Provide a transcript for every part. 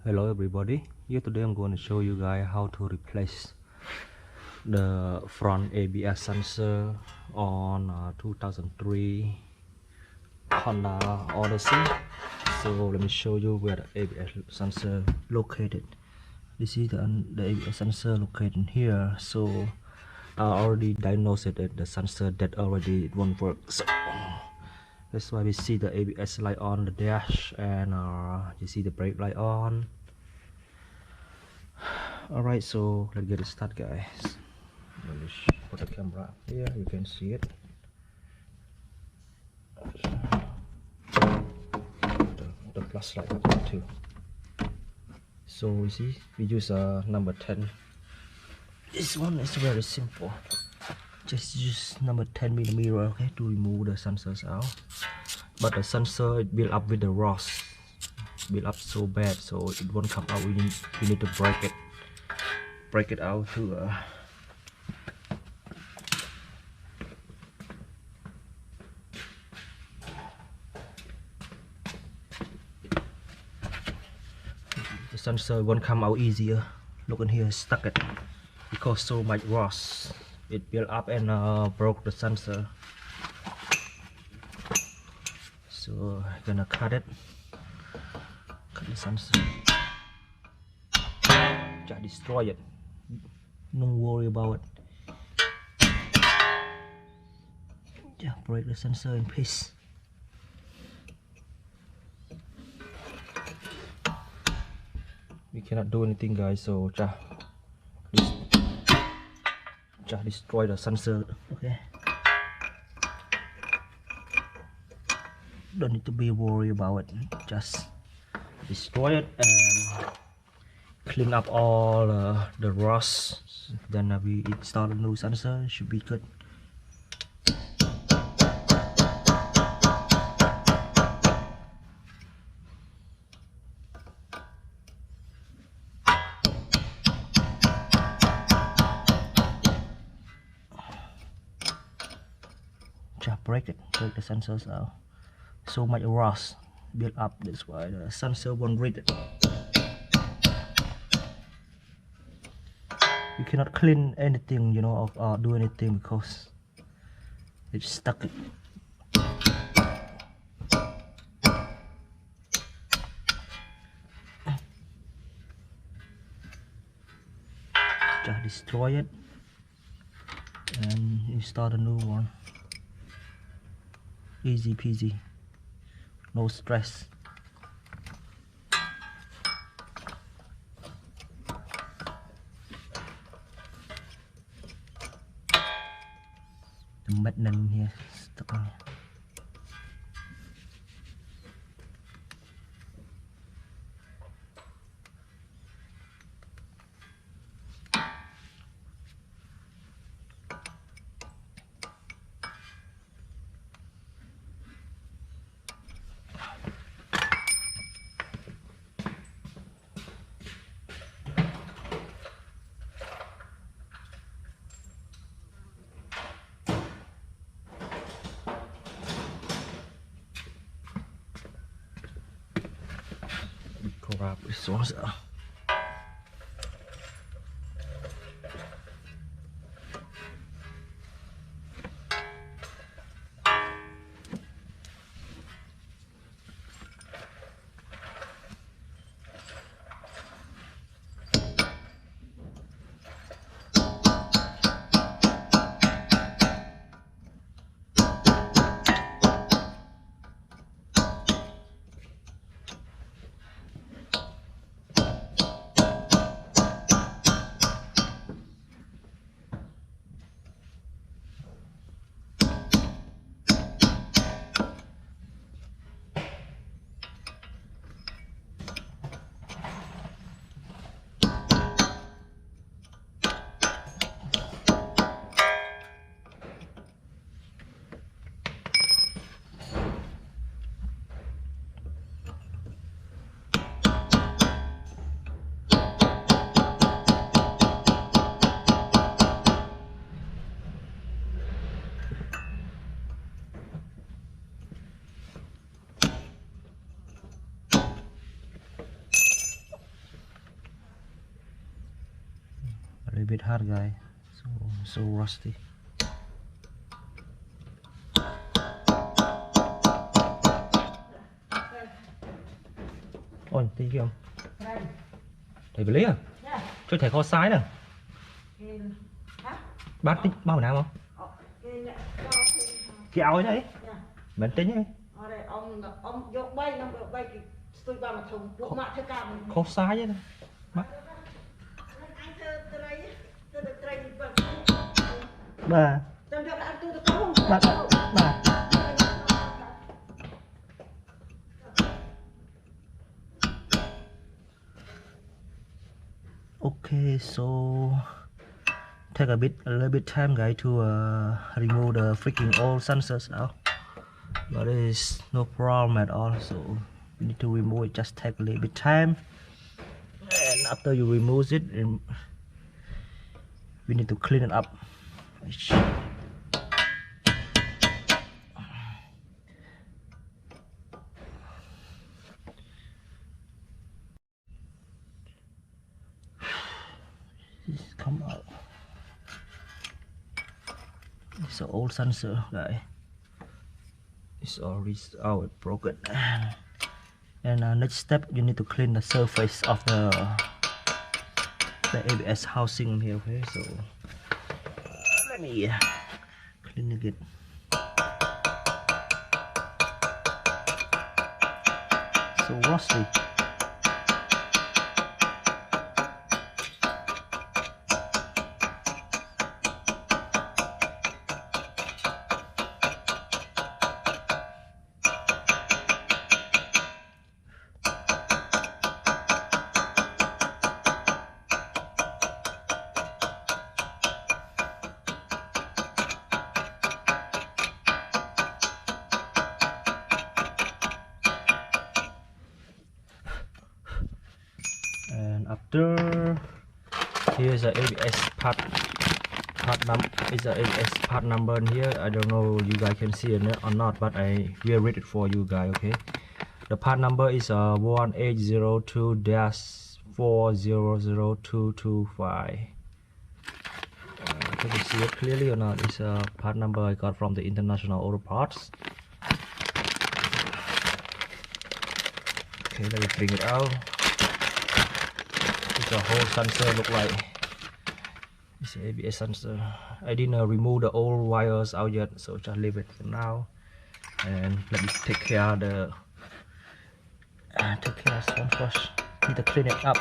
Hello everybody, here today I'm going to show you guys how to replace the front ABS sensor on 2003 Honda Odyssey. So let me show you where the ABS sensor located. This is the ABS sensor located here. So I already diagnosed it that the sensor that already it won't work. So that's why we see the ABS light on the dash, and you see the brake light on. Alright, so let's get it started, guys. Let me put the camera here, you can see it. The flashlight too. So you see, we use number 10. This one is very simple. Just use number 10mm, okay, to remove the sensors out. But the sensor it built up with the rust, built up so bad, so it won't come out. We need to break it out to the sensor won't come out easier. Look in here, stuck it because so much rust it built up and broke the sensor. So I'm gonna cut the sensor, just destroy it. Don't worry about it. Just break the sensor in piece. We cannot do anything, guys, so just destroy the sensor, okay? Don't need to be worried about it. Just destroy it and clean up all the rust. Then we install a new sensor. It should be good. Just break the sensors out. So much rust built up, that's why the sensor won't read it. You cannot clean anything, you know, or do anything because it's stuck. Just destroy it and install a new one. Easy peasy, no stress. The magnet here stuck on. Grab this one out. little bit hard, guys. So rusty. Ôi, tí kia không? Thầy phải lấy à? Cho thầy kho sái nè. Bác tính bao nào không? Kéo ấy đấy. Bạn tính ấy. Ông vô bay, ông vô bay tôi vào mà thùng bộ mạ thế cả mình. Kho sái ấy. Bác. Bà. Bà. Okay, so take a little bit time, guys, to remove the freaking old sensors out. But it's no problem at all. So you need to remove it. Just take a little bit time, and after you remove it, we need to clean it up. Come out. It's an old sensor, guys. It's already out, broken. And next step, you need to clean the surface of the ABS housing here. Okay, so let me clean it again. So rusty. And after, here's the ABS part number. Is the ABS part number in here. I don't know you guys can see it or not, but I will read it for you guys. Okay, the part number is 1802-400225. Can you see it clearly or not? It's a part number I got from the International Auto Parts. Okay, let me bring it out. The whole sensor look like it's an ABS sensor. I didn't remove the old wires out yet, so just leave it for now. And let me take care of the this one first. Need to clean it up.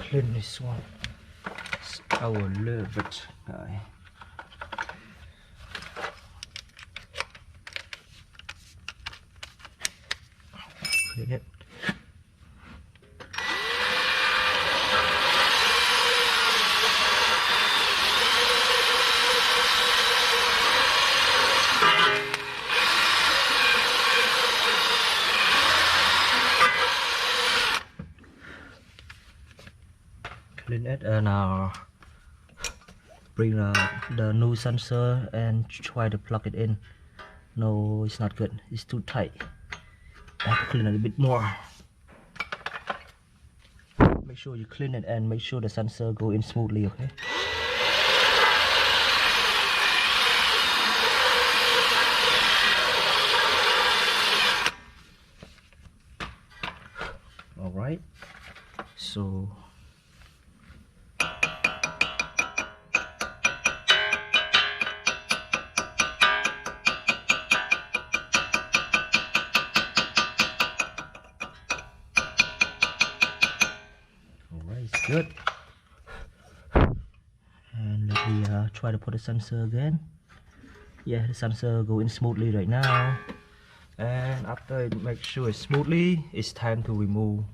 Clean this one. It's our little bit, guy. Clean it. Clean it and bring the new sensor and try to plug it in. No, it's not good. It's too tight. I have to clean it a bit more. Make sure you clean it and make sure the sensor go in smoothly. Okay. All right. So. Good. And let We try to put the sensor again. Yeah, the sensor going smoothly right now. And after it make sure it's smoothly, it's time to remove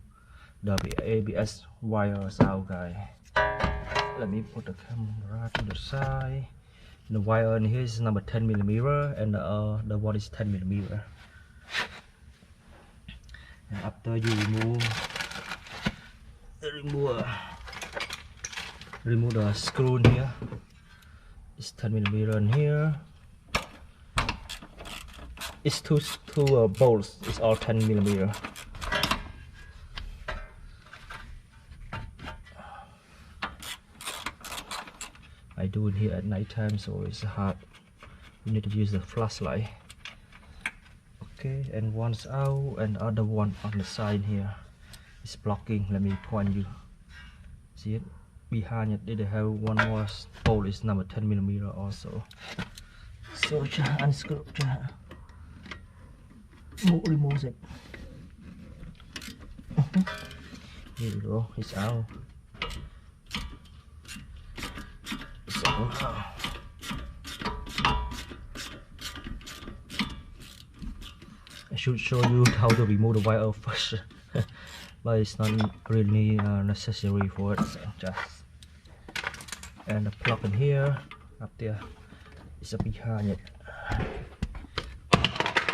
the ABS wires out, guys. Let me put the camera to the side. The wire in here is number 10mm, and the one is 10mm. And after you remove the screw in here, it's 10mm in here. It's two bolts, it's all 10mm. I do it here at night time, so it's hard. You need to use the flashlight. Okay, and one's out, and the other one on the side here is blocking. Let me point you. See it? Behind it, they have one more bolt. Is number 10mm also. So just unscrew, remove it. Here we go. It's out. So I should show you how to remove the wire first, but it's not really necessary for it. So just and the plug in here, up there, is behind it.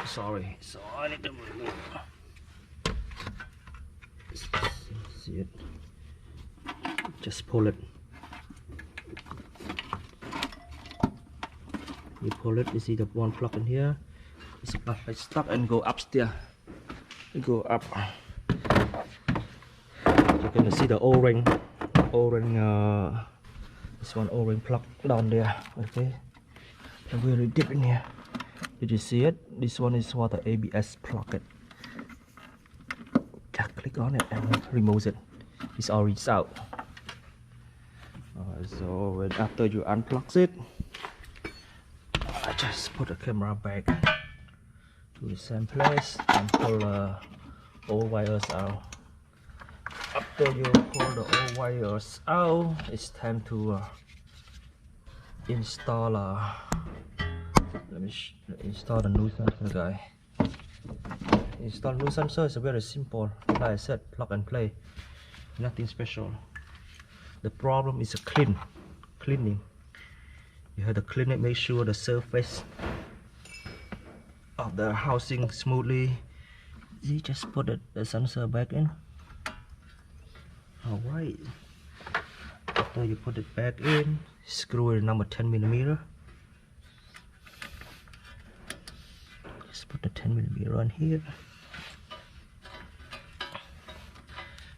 Sorry, so I need to remove. See it? Just pull it. You pull it. You see the one plug in here. It's stuck and go upstairs. You go up. You're gonna see the O-ring. This one O-ring plug down there. Okay. And really deep in here. Did you see it? This one is what the ABS plug. Just click on it and remove it. It's already out. So when after you unplug it, I just put the camera back to the same place and pull all wires out. After you pull the old wires out, it's time to install let me install the new sensor, guys. Install new sensor is very simple. Like I said, plug and play, nothing special. The problem is cleaning. You have to clean it, make sure the surface of the housing smoothly. You just put the sensor back in. Alright, after you put it back in, screw it number 10mm. Just put the 10mm on here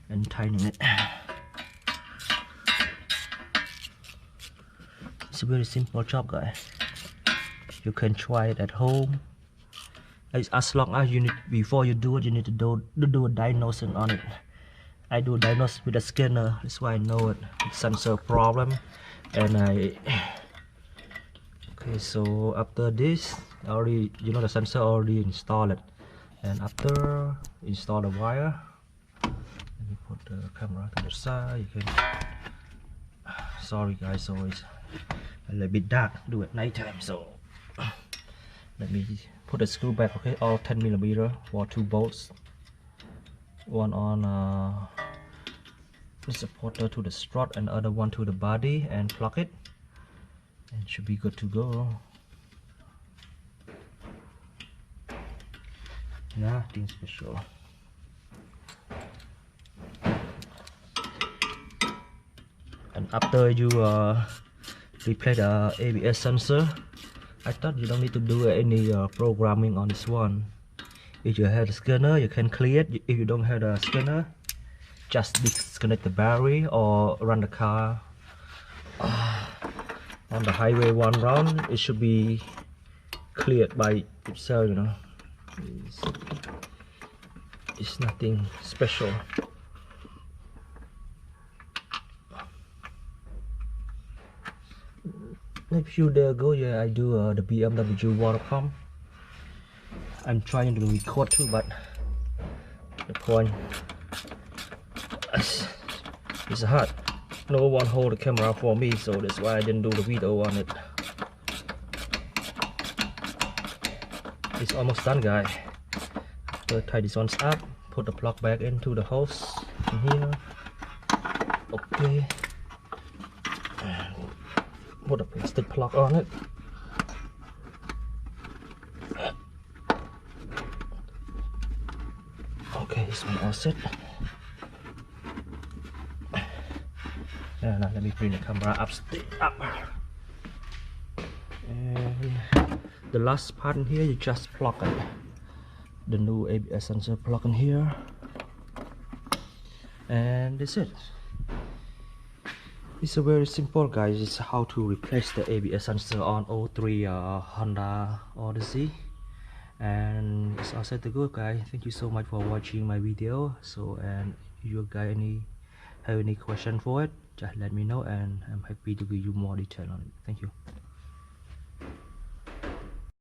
and tighten it. It's a very simple job, guys. You can try it at home. As long as you need, before you do it, you need to do a diagnosing on it. I do diagnose with a scanner. That's why I know it. It's sensor problem, and okay. So after this, already the sensor already installed it, and after install the wire. Let me put the camera to the side. You can. Sorry guys, so it's a little bit dark. Do it nighttime. So let me put the screw back. Okay, all 10mm for 2 bolts. One on the supporter to the strut and the other one to the body, and plug it, and should be good to go. Nothing special. And after you replace the ABS sensor, I thought you don't need to do any programming on this one. If you have the scanner, you can clear it. If you don't have the scanner, just disconnect the battery or run the car on the highway 1 round. It should be cleared by itself, It's nothing special. A few days ago, I do the BMW water pump. I'm trying to record too, but the point is hard. no one hold the camera for me, so that's why I didn't do the video on it. It's almost done, guys. After tie this one up, put the plug back into the hose in here. Okay, and put a plastic plug on it. Okay, this one all set. And now let me bring the camera up. And the last part in here, you just plug it. The new ABS sensor plug in here, and that's it. It's a very simple, guys. It's how to replace the ABS sensor on 03 Honda Odyssey, and it's all set to go, guys. Thank you so much for watching my video. So, and if you guys have any question for it, just let me know, and I'm happy to give you more detail on it. Thank you.